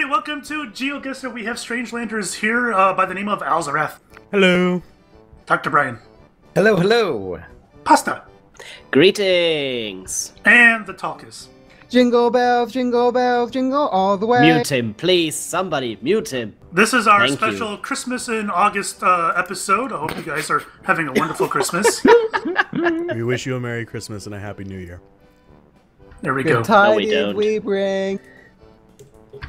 Everybody, welcome to Geoguessr. We have Strangelanders here by the name of Alzorath. Hello. Dr. Brian. Hello, hello. Pasta. Greetings. And the Talkus. Jingle bells, jingle all the way. Mute him, please. Somebody mute him. This is our Thank special you. Christmas in August episode. I hope you guys are having a wonderful Christmas. We wish you a Merry Christmas and a Happy New Year. There we go. Good tidings we don't. we bring.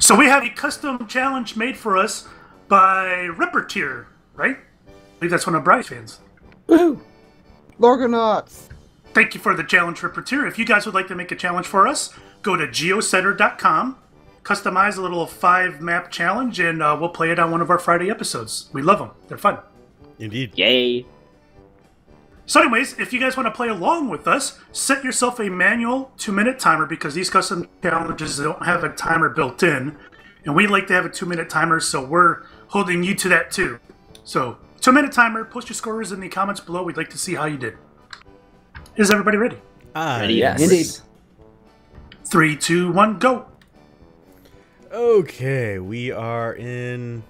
So we have a custom challenge made for us by Rippertier, right? I believe that's one of Brian's fans. Woohoo! Lorgonauts. Thank you for the challenge, Rippertier. If you guys would like to make a challenge for us, go to geosettr.com, customize a little 5-map challenge, and we'll play it on one of our Friday episodes. We love them. They're fun. Indeed. Yay. So anyways, if you guys want to play along with us, set yourself a manual 2-minute timer because these custom challenges don't have a timer built in. And we like to have a 2-minute timer, so we're holding you to that too. So, 2-minute timer, post your scores in the comments below. We'd like to see how you did. Is everybody ready? Ready? Yes. Indeed. 3, 2, 1, go! Okay, we are in...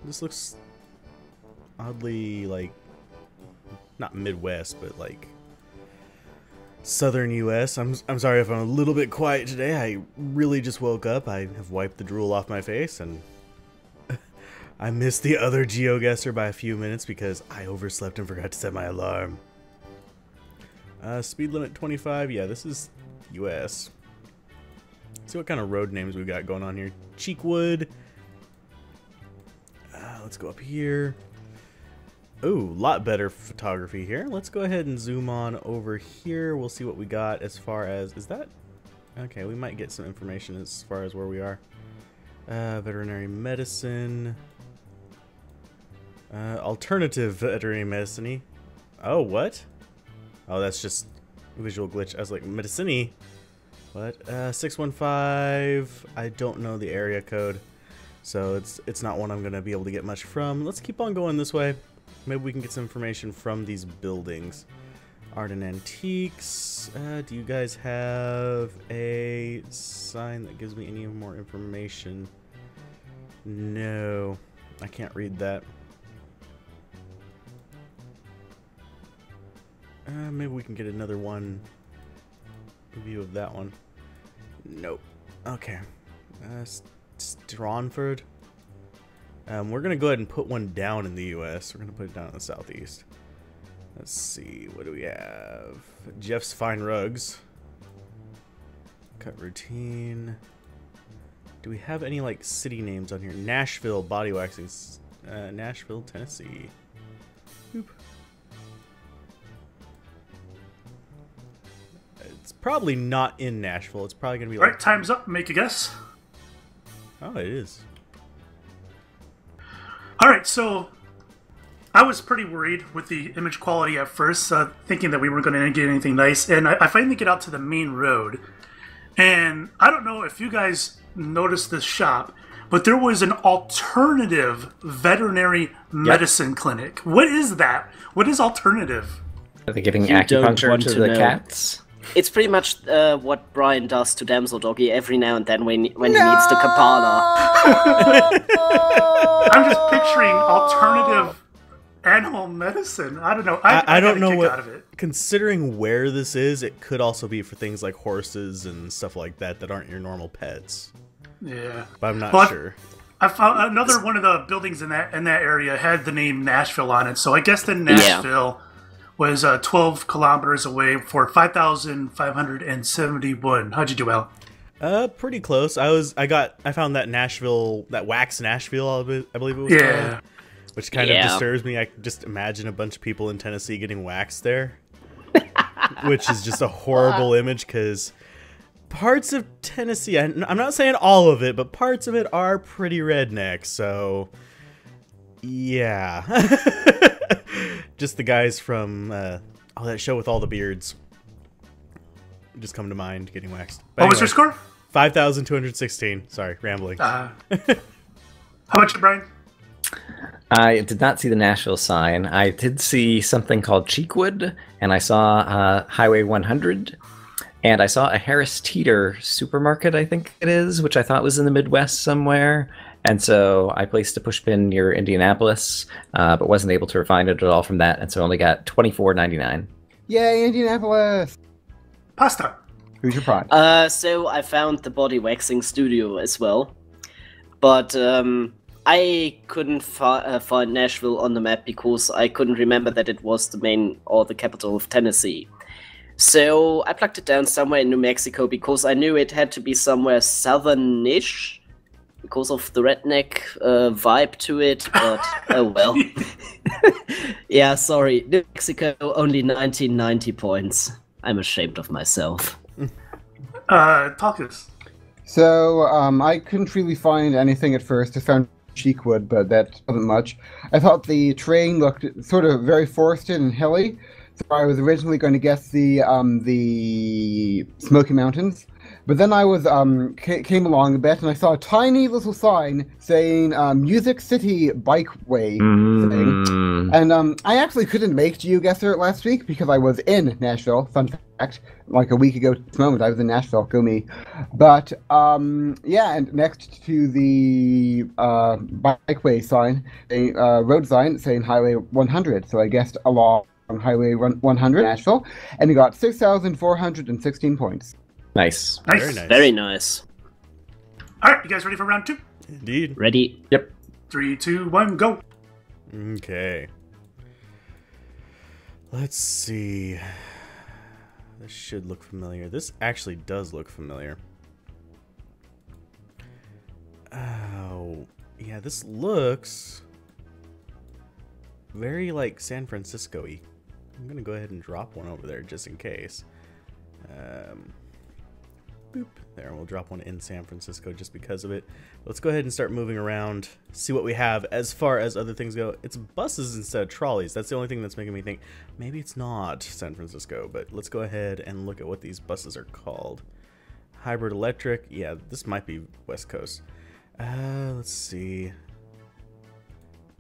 this looks oddly like... not Midwest, but like... Southern U.S. I'm sorry if I'm a little bit quiet today. I really just woke up. I have wiped the drool off my face, and I missed the other Geoguessr by a few minutes because I overslept and forgot to set my alarm. Speed limit 25. Yeah, this is U.S. See what kind of road names we got going on here. Cheekwood. Let's go up here. Ooh, lot better photography here. Let's go ahead and zoom on over here. We'll see what we got as far as... Is that... Okay, we might get some information as far as where we are. Veterinary medicine. Alternative veterinary medicine-y. Oh, what? Oh, that's just visual glitch. I was like, medicine-y? What? 615. I don't know the area code. So it's not one I'm going to be able to get much from. Let's keep on going this way. Maybe we can get some information from these buildings. Art and antiques. Do you guys have a sign that gives me any more information? No. I can't read that. Maybe we can get another one. View of that one. Nope. Okay. Stronford. We're going to go ahead and put one down in the U.S. We're going to put it down in the southeast. Let's see. What do we have? Jeff's Fine Rugs. Cut routine. Do we have any, like, city names on here? Nashville Body Waxing. Nashville, Tennessee. Boop. It's probably not in Nashville. It's probably going to be like... Alright, time's up. Make a guess. Oh, it is. Alright, so I was pretty worried with the image quality at first, thinking that we weren't going to get anything nice, and I finally get out to the main road, and I don't know if you guys noticed this shop, but there was an alternative veterinary medicine clinic. What is that? What is alternative? Are they giving You don't acupuncture want to to the know. cats? It's pretty much what Brian does to Damsel Doggy every now and then when he needs to Kapala. I'm just picturing alternative animal medicine. I don't know. I don't got a know kick what... out of it. Considering where this is, it could also be for things like horses and stuff like that that aren't your normal pets. Yeah. But I'm not Well, sure. I found another one of the buildings in that area had the name Nashville on it, so I guess the Nashville was 12 kilometers away for 5,571. How'd you do, Al? Pretty close. I found that Nashville, that Wax Nashville, I believe it was called, which kind of disturbs me. I can just imagine a bunch of people in Tennessee getting waxed there, which is just a horrible image because parts of Tennessee, I'm not saying all of it, but parts of it are pretty redneck, so yeah. Just the guys from that show with all the beards just come to mind getting waxed. But What was your score? 5,216. Sorry, rambling. How much, Brian? I did not see the Nashville sign. I did see something called Cheekwood, and I saw Highway 100. And I saw a Harris Teeter supermarket, I think it is, which I thought was in the Midwest somewhere. And so I placed a push pin near Indianapolis, but wasn't able to find it at all from that, and so only got $24.99. Yay, Indianapolis! Pasta. Who's your pride? So I found the body waxing studio as well, but I couldn't find Nashville on the map because I couldn't remember that it was the main or the capital of Tennessee. So I plucked it down somewhere in New Mexico because I knew it had to be somewhere southern-ish because of the redneck vibe to it, but oh well. Yeah, sorry. New Mexico, only 1990 points. I'm ashamed of myself. Talkus. So, I couldn't really find anything at first. I found Cheekwood, but that wasn't much. I thought the terrain looked sort of very forested and hilly, so I was originally going to guess the Smoky Mountains. But then I was came along a bit, and I saw a tiny little sign saying Music City Bikeway thing. And I actually couldn't make Geoguessr last week because I was in Nashville. Fun fact, like a week ago this moment, I was in Nashville. Go me. But yeah, and next to the bikeway sign, a road sign saying Highway 100. So I guessed along Highway 100 Nashville, and we got 6,416 points. Nice. Nice. Very nice. Very nice. All right, you guys ready for round 2? Indeed. Ready? Yep. 3, 2, 1, go. Okay. Let's see. This should look familiar. This actually does look familiar. Oh, yeah, this looks very like San Francisco-y. I'm gonna go ahead and drop one over there just in case. Boop. There, we'll drop one in San Francisco just because of it. Let's go ahead and start moving around, see what we have as far as other things go. It's buses instead of trolleys. That's the only thing that's making me think maybe it's not San Francisco, but let's go ahead and look at what these buses are called. Hybrid electric. Yeah, this might be West Coast. Let's see.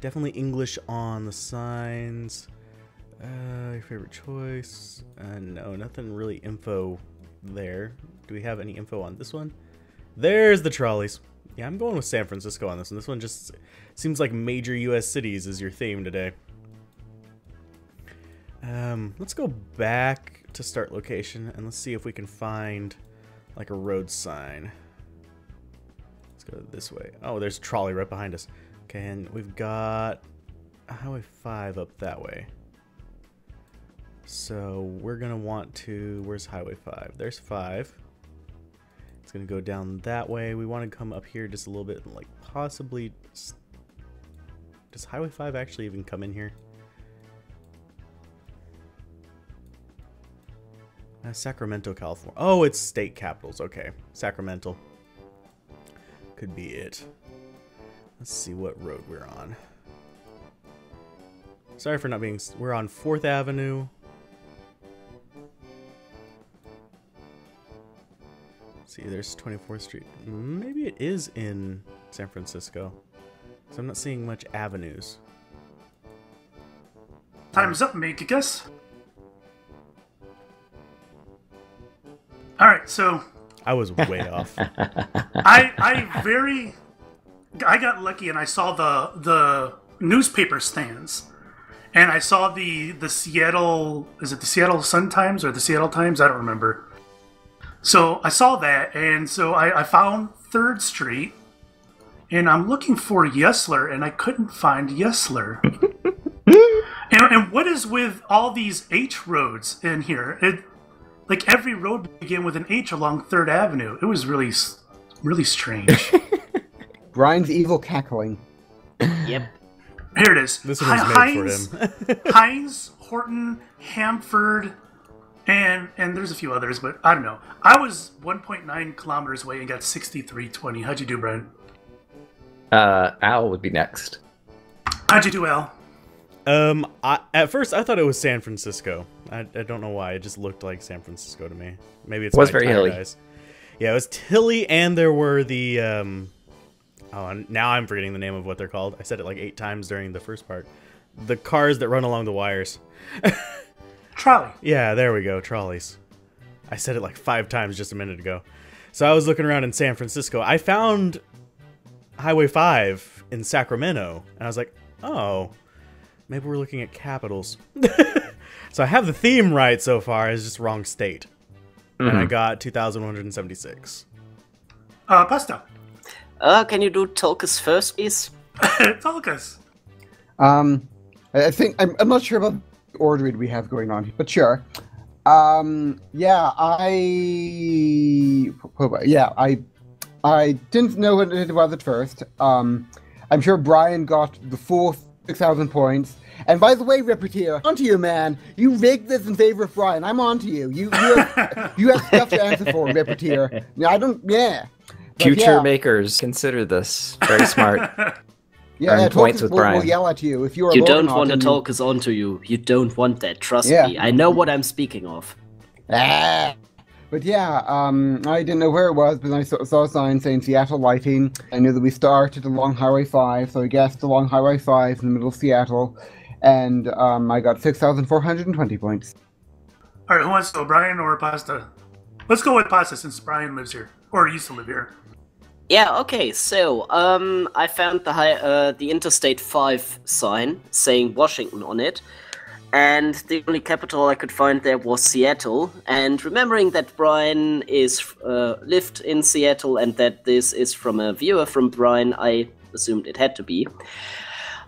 Definitely English on the signs. Your favorite choice? No, nothing really info there. Do we have any info on this one? There's the trolleys. Yeah, I'm going with San Francisco on this one. This one just seems like major U.S. cities is your theme today. Let's go back to start location and let's see if we can find like a road sign. Let's go this way. Oh, there's a trolley right behind us. Okay, and we've got Highway 5 up that way. So we're gonna want to, where's Highway 5? There's 5. It's gonna go down that way. We want to come up here just a little bit, like possibly. Does Highway 5 actually even come in here? Sacramento, California. Oh, it's state capitals. Okay, Sacramento could be it. Let's see what road we're on. Sorry for not being. We're on 4th Avenue. See, there's 24th Street. Maybe it is in San Francisco. So I'm not seeing much avenues. Time's up, make a guess. Alright, so I was way off. I got lucky and I saw the newspaper stands. And I saw the Seattle, is it the Seattle Sun-Times or the Seattle Times? I don't remember. So I saw that, and so I found 3rd Street, and I'm looking for Geosettr, and I couldn't find Geosettr. and what is with all these H roads in here? Like every road began with an H along 3rd Avenue. It was really, really strange. Brian's evil cackling. Yep. Here it is. This one was made for him. Hines, Horton, Hamford, and there's a few others, but I don't know. I was 1.9 kilometers away and got 63.20. How'd you do, Brian? Al would be next. How'd you do, Al? At first I thought it was San Francisco. I don't know why. It just looked like San Francisco to me. Maybe it's was my very tired hilly. eyes. Yeah, it was hilly, and there were the oh, now I'm forgetting the name of what they're called. I said it like 8 times during the first part. The cars that run along the wires. Trolley. Yeah, there we go. Trolleys. I said it like 5 times just a minute ago. So I was looking around in San Francisco. I found Highway 5 in Sacramento. And I was like, oh, maybe we're looking at capitals. So I have the theme right so far. It's just wrong state. And I got 2,176. Pasta. Can you do Tulkas first, please? Tulkas. I think I'm not sure about the order we have going on, but sure. Yeah, I didn't know what it was at first. I'm sure Brian got the full 6,000 points. And by the way, Repeteer, onto you, man. You rigged this in favor of Brian. I'm onto you. You have stuff to answer for, Repeteer. Future makers, consider this. Very smart. Yeah, points with Brian. Will yell at you if you're. You don't want to talk us onto you. You don't want that. Trust me. I know what I'm speaking of. But yeah, I didn't know where it was, but I saw a sign saying Seattle lighting. I knew that we started along Highway 5, so I guessed along Highway 5 in the middle of Seattle, and I got 6,420 points. All right, who wants to go, Brian or Pasta? Let's go with Pasta since Brian lives here or used to live here. Yeah, okay, so, I found the Interstate 5 sign saying Washington on it, and the only capital I could find there was Seattle, and remembering that Brian lived in Seattle and that this is from a viewer from Brian, I assumed it had to be.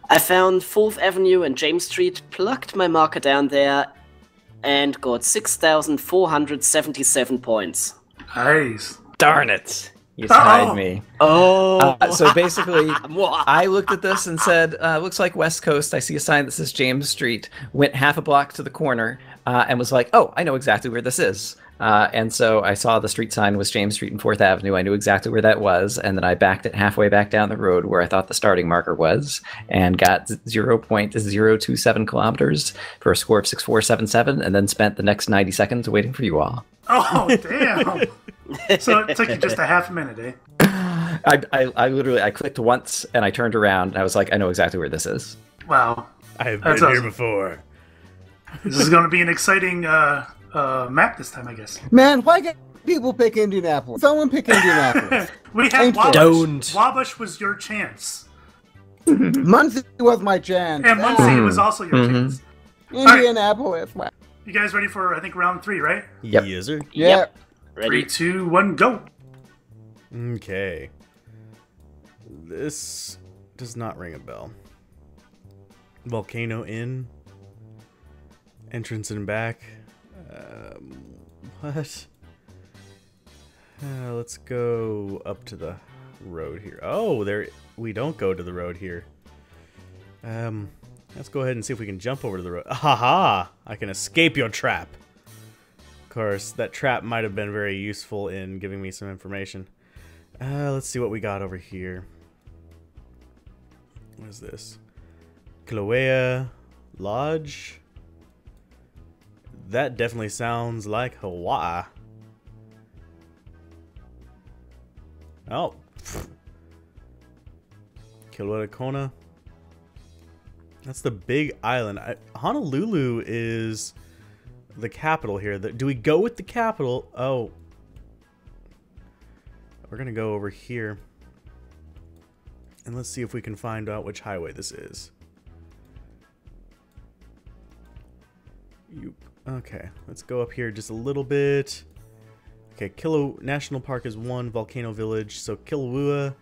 I found 4th Avenue and James Street, plugged my marker down there, and got 6,477 points. Nice. Darn it. You tied me. So basically, I looked at this and said, looks like West Coast. I see a sign that says James Street. Went half a block to the corner and was like, oh, I know exactly where this is. And so I saw the street sign was James Street and 4th Avenue. I knew exactly where that was. And then I backed it halfway back down the road where I thought the starting marker was and got 0.027 kilometers for a score of 6,477 and then spent the next 90 seconds waiting for you all. Oh, damn. So it took you just a half a minute, eh? I literally clicked once and I turned around and I was like, I know exactly where this is. Wow. I've been here before. This is going to be an exciting map this time, I guess. Man, why can't people pick Indianapolis? Someone pick Indianapolis. We had Wabash. Don't. Wabash was your chance. Muncie was my chance. And Muncie was also your chance. Indianapolis. Wow. You guys ready for, I think, round 3, right? Yep. Yes, sir. Yep. Ready? 3, 2, 1, go. Okay. This does not ring a bell. Volcano Inn. Entrance and back. What? Let's go up to the road here. Oh, we don't go to the road here. Let's go ahead and see if we can jump over to the road. Haha! I can escape your trap. Of course, that trap might have been very useful in giving me some information. Let's see what we got over here. What is this? Kilauea Lodge? That definitely sounds like Hawaii. Oh. Kilauea Kona. That's the big island. Honolulu is the capital here. Do we go with the capital? Oh. We're going to go over here. And let's see if we can find out which highway this is. Okay, let's go up here just a little bit. Okay, Kilo National Park is 1, Volcano Village. So Kailua,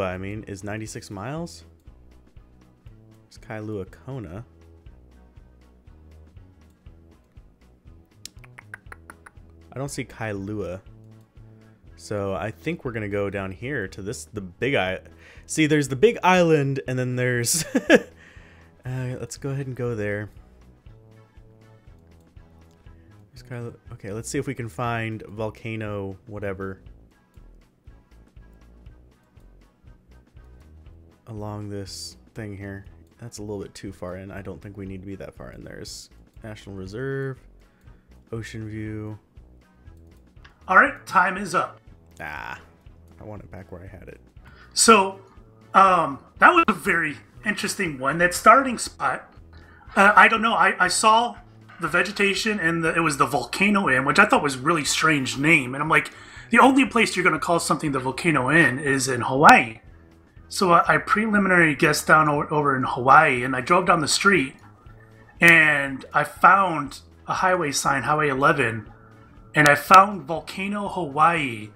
I mean, is 96 miles. It's Kailua Kona. I don't see Kailua. So I think we're gonna go down here to the big island. See, there's the big island, and then there's. Let's go ahead and go there. Okay, let's see if we can find volcano whatever along this thing here. That's a little bit too far in. I don't think we need to be that far in. There's National Reserve, Ocean View. All right, time is up. I want it back where I had it. So, that was a very interesting one. That starting spot, I don't know. I saw the vegetation, and it was the Volcano Inn, which I thought was a really strange name. And I'm like, the only place you're going to call something the Volcano Inn is in Hawaii. So I preliminary guessed down over in Hawaii, and I drove down the street, and I found a highway sign, Highway 11, and I found Volcano, Hawaii.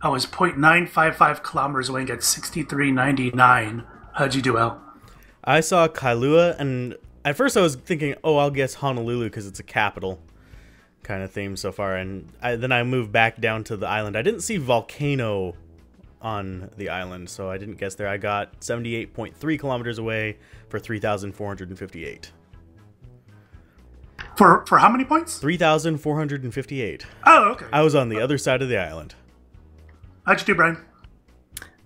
I was 0.955 kilometers away and got 63.99. How'd you do, Al? I saw Kailua, and at first I was thinking, oh, I'll guess Honolulu because it's a capital kind of theme so far. And then I moved back down to the island. I didn't see Volcano on the island, so I didn't guess there. I got 78.3 kilometers away for 3,458. For how many points? 3,458. Oh, okay. I was on the other side of the island. How'd you do, Brian?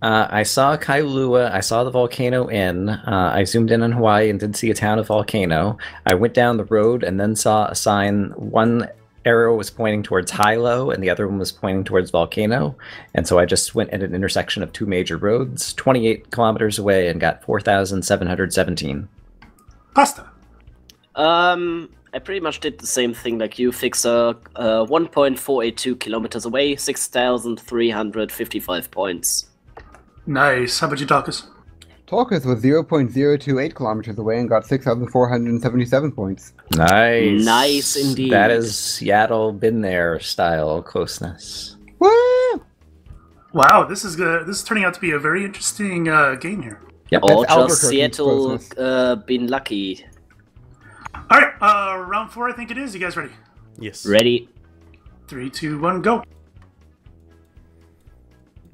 I saw Kailua. I saw the Volcano Inn. I zoomed in on Hawaii and did see a town of Volcano. I went down the road and then saw a sign. One arrow was pointing towards Hilo and the other one was pointing towards Volcano. And so I just went at an intersection of two major roads, 28 kilometers away, and got 4,717. Pasta. I pretty much did the same thing like you, Fixer. 1.482 kilometers away, 6,355 points. Nice. How about you, Talkus? Talkus was 0.028 kilometers away and got 6,477 points. Nice. Nice indeed. That is Seattle been there style closeness. Woo! Wow, this is good. This is turning out to be a very interesting game here. Yep, Or that's just Albuquerque's Seattle closeness. been lucky. All right, round 4, I think it is. You guys ready? Yes. Ready? 3, 2, 1, go.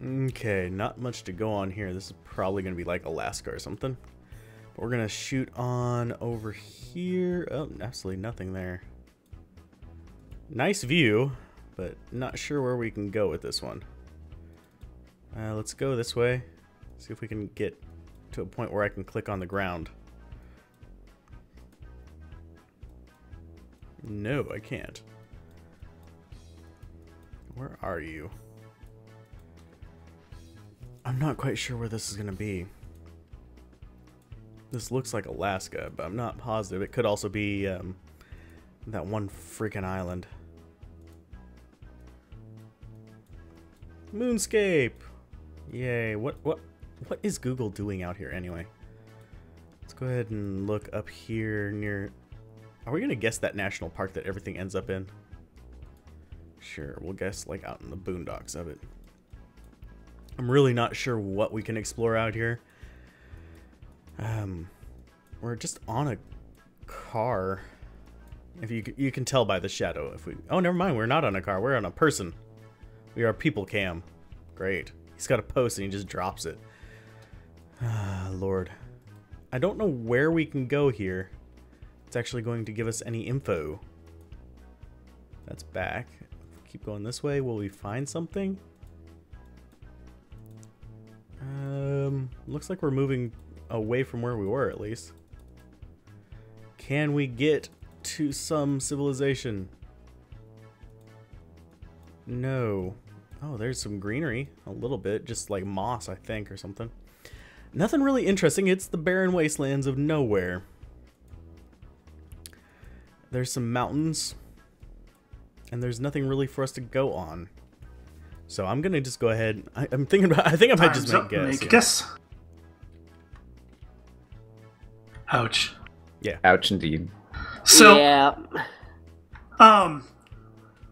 Okay, not much to go on here. This is probably going to be like Alaska or something. But we're going to shoot on over here. Oh, absolutely nothing there. Nice view, but not sure where we can go with this one. Let's go this way. See if we can get to a point where I can click on the ground. No, I can't. Where are you? I'm not quite sure where this is going to be. This looks like Alaska, but I'm not positive. It could also be that one freaking island. Moonscape! Yay. What is Google doing out here anyway? Let's go ahead and look up here near... Are we going to guess that national park that everything ends up in? Sure, we'll guess like out in the boondocks of it. I'm really not sure what we can explore out here. We're just on a car. If you can tell by the shadow. If we oh, never mind. We're not on a car. We're on a person. We are people cam. Great. He's got a post and he just drops it. Ah, Lord. I don't know where we can go here. It's actually going to give us any info. That's back. Keep going this way. Will we find something? Looks like we're moving away from where we were, at least. Can we get to some civilization? No. Oh, there's some greenery. A little bit. Just like moss, I think, or something. Nothing really interesting. It's the barren wastelands of nowhere. There's some mountains. And there's nothing really for us to go on. So I'm gonna just go ahead. I'm thinking about. I think I might just make guess. Make a guess. Ouch. Yeah. Ouch, indeed. So, yeah.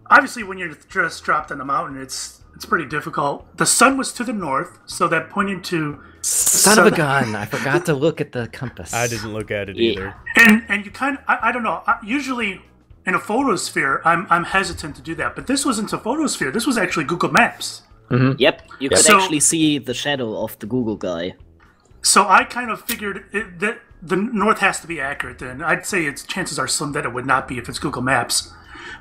Obviously, when you're just dropped on a mountain, it's pretty difficult. The sun was to the north, so that pointed to. Son of a gun! I forgot to look at the compass. I didn't look at it either. And you kind of. I don't know. Usually, in a photosphere, I'm hesitant to do that, but this wasn't a photosphere. This was actually Google Maps. Mm-hmm. Yep, you could So- actually see the shadow of the Google guy. So I kind of figured that the north has to be accurate. Then I'd say its chances are slim that it would not be if it's Google Maps.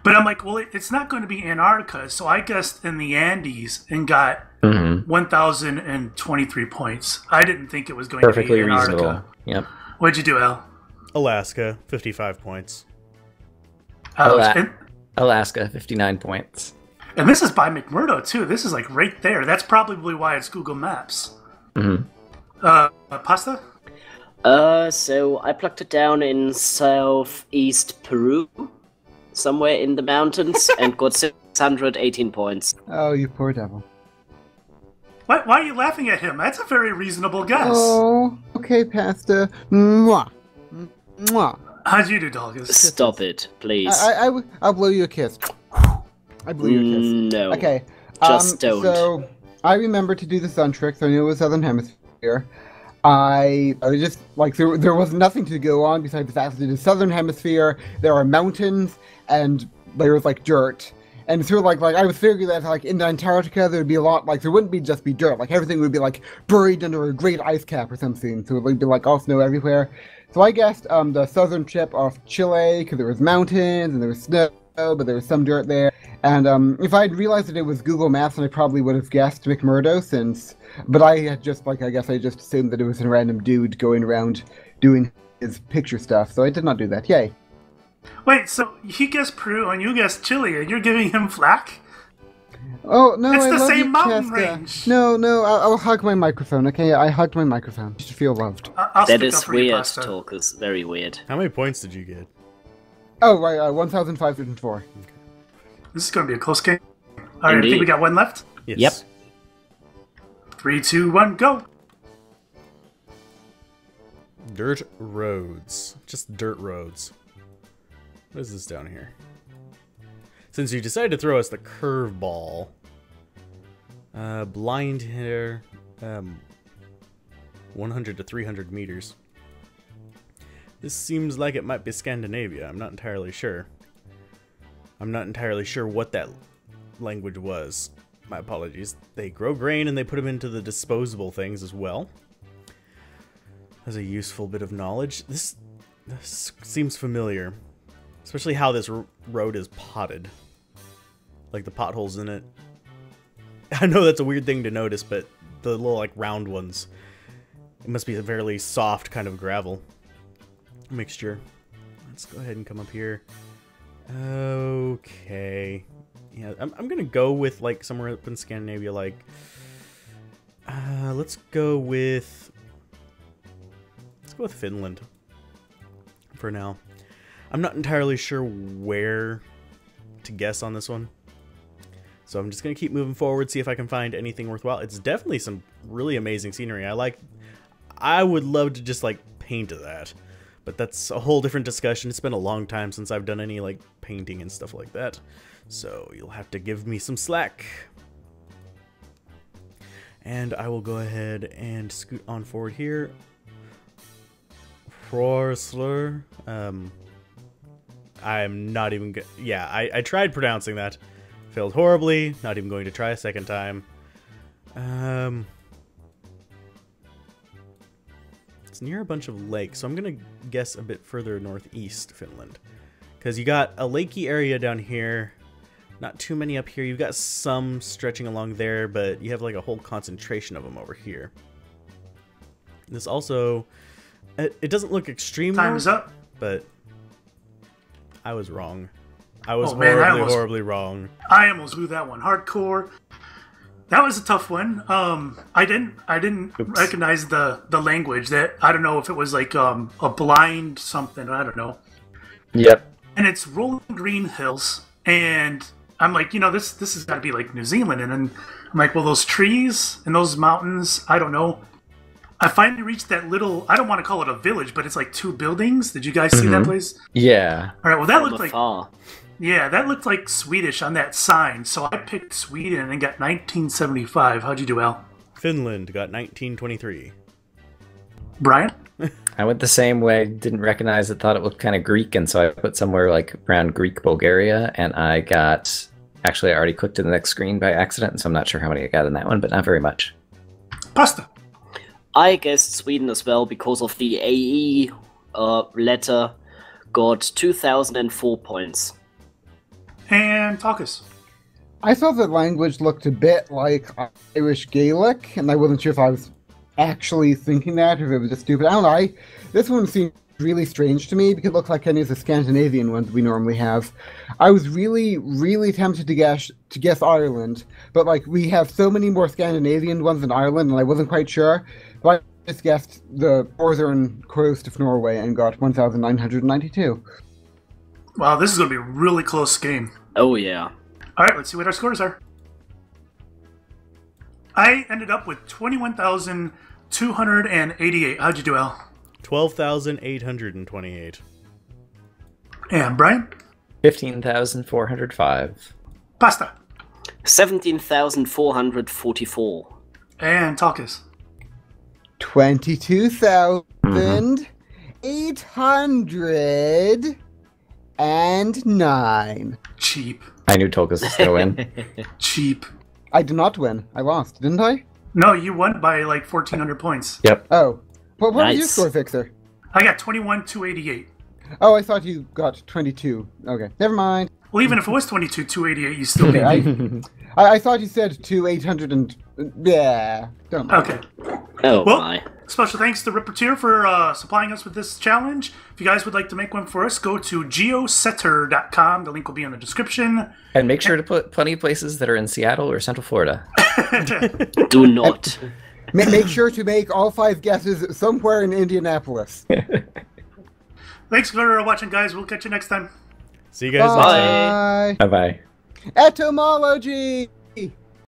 But I'm like, well, it's not going to be Antarctica, so I guessed in the Andes and got 1,023 points. I didn't think it was going Perfectly to be Antarctica. reasonable. Yep. What'd you do, Al? Alaska, 55 points. Alaska, 59 points. And this is by McMurdo, too. This is like right there. That's probably why it's Google Maps. Mm-hmm. Pasta? So I plucked it down in southeast Peru. somewhere in the mountains, and got 618 points. Oh, you poor devil. Why are you laughing at him? That's a very reasonable guess. Oh, okay, Pasta. Mwah. Mwah. How'd you do, Dolgus? Stop it, please. I'll blow you a kiss. I blew you a kiss. No. Okay. Just don't. So, I remember to do the sun trick, so I knew it was Southern Hemisphere. I was just, like, there was nothing to go on besides the fact that it is Southern Hemisphere, there are mountains, and there was, like, dirt. And so, like I was figuring that, like, in Antarctica, there would be a lot, like, there wouldn't be just be dirt. Like, everything would be, like, buried under a great ice cap or something. So it would be, like, all snow everywhere. So I guessed the southern tip of Chile, because there was mountains, and there was snow, but there was some dirt there. And if I had realized that it was Google Maps, then I probably would have guessed McMurdo, but I had just, like, I guess I just assumed that it was a random dude going around doing his picture stuff. So I did not do that. Yay. Wait, so he guessed Peru and you guessed Chile, and you're giving him flack? Oh, no, it's I the love same you, mountain Chaska. range. No, I'll hug my microphone, okay? I hugged my microphone. You should feel loved. I'll That stick up is for you, weird, Pasta. Talkers. Very weird. How many points did you get? Oh, right, 1,504. This is going to be a close game. All right, I think Indeed. we got one left. Yes. Yep. 3, 2, 1, go. Dirt roads. Just dirt roads. What is this down here? Since you decided to throw us the curveball, blind hitter, 100 to 300 meters. This seems like it might be Scandinavia. I'm not entirely sure. I'm not entirely sure what that language was. My apologies. They grow grain and they put them into the disposable things as well. As a useful bit of knowledge. This seems familiar. Especially how this road is potted. Like the potholes in it. I know that's a weird thing to notice, but the little, like, round ones. It must be a fairly soft kind of gravel mixture. Let's go ahead and come up here. Okay. Yeah, I'm gonna go with, like, somewhere up in Scandinavia, like... let's go with Finland. For now. I'm not entirely sure where to guess on this one. So I'm just going to keep moving forward, see if I can find anything worthwhile. It's definitely some really amazing scenery. I would love to just, like, paint that. But that's a whole different discussion. It's been a long time since I've done any, like, painting and stuff like that. So you'll have to give me some slack. And I will go ahead and scoot on forward here. Frorsler. I'm not even good. Yeah, I tried pronouncing that. Failed horribly. Not even going to try a second time. It's near a bunch of lakes, so I'm going to guess a bit further northeast Finland. Because you got a lakey area down here. Not too many up here. You've got some stretching along there, but you have, like, a whole concentration of them over here. This also... It doesn't look extreme. Time is up. But I was wrong. I was horribly wrong. I almost blew that one hardcore. That was a tough one. I didn't recognize the language. That I don't know if it was like a blind something. I don't know. Yep. And it's rolling green hills, and I'm like, this has got to be like New Zealand. And then I'm like, well, those trees and those mountains. I don't know. I finally reached that little, I don't want to call it a village, but it's like 2 buildings. Did you guys see that place? Yeah. All right, well, that looked afar. that looked like Swedish on that sign. So I picked Sweden and got 1975. How'd you do, Al? Finland got 1923. Brian? I went the same way, didn't recognize it, thought it looked kind of Greek, and so I put somewhere like around Greek Bulgaria, and I got, actually I already clicked to the next screen by accident, so I'm not sure how many I got in that one, but not very much. Pasta. I guessed Sweden as well because of the AE letter. Got 2,004 points. And Talkus. I thought the language looked a bit like Irish Gaelic, and I wasn't sure if I was actually thinking that or if it was just stupid. I don't know. This one seemed really strange to me because it looked like any of the Scandinavian ones we normally have. I was really, really tempted to guess Ireland, but like we have so many more Scandinavian ones than Ireland, and I wasn't quite sure. But I just guessed the northern coast of Norway and got 1,992. Wow, this is going to be a really close game. Oh, yeah. All right, let's see what our scores are. I ended up with 21,288. How'd you do, Al? 12,828. And Brian? 15,405. Pasta. 17,444. And Talkus. 22,809. Cheap. I knew Tolkis was going to win. Cheap. I did not win. I lost, didn't I? No, you won by like 1,400 points. Yep. Oh. What was your Nice. score, Fixer? I got 21,288. Oh, I thought you got 22. Okay, never mind. Well, even if it was 22,288, you still beat me. I thought you said 2,800 and... Yeah. Don't mind. Okay. Oh, Well, my. special thanks to Rippertier for supplying us with this challenge. If you guys would like to make one for us, go to geosettr.com. The link will be in the description. And make sure to put plenty of places that are in Seattle or Central Florida. Do not. Make sure to make all 5 guesses somewhere in Indianapolis. Thanks for watching, guys. We'll catch you next time. See you guys next time. Bye. Bye-bye. Etymology!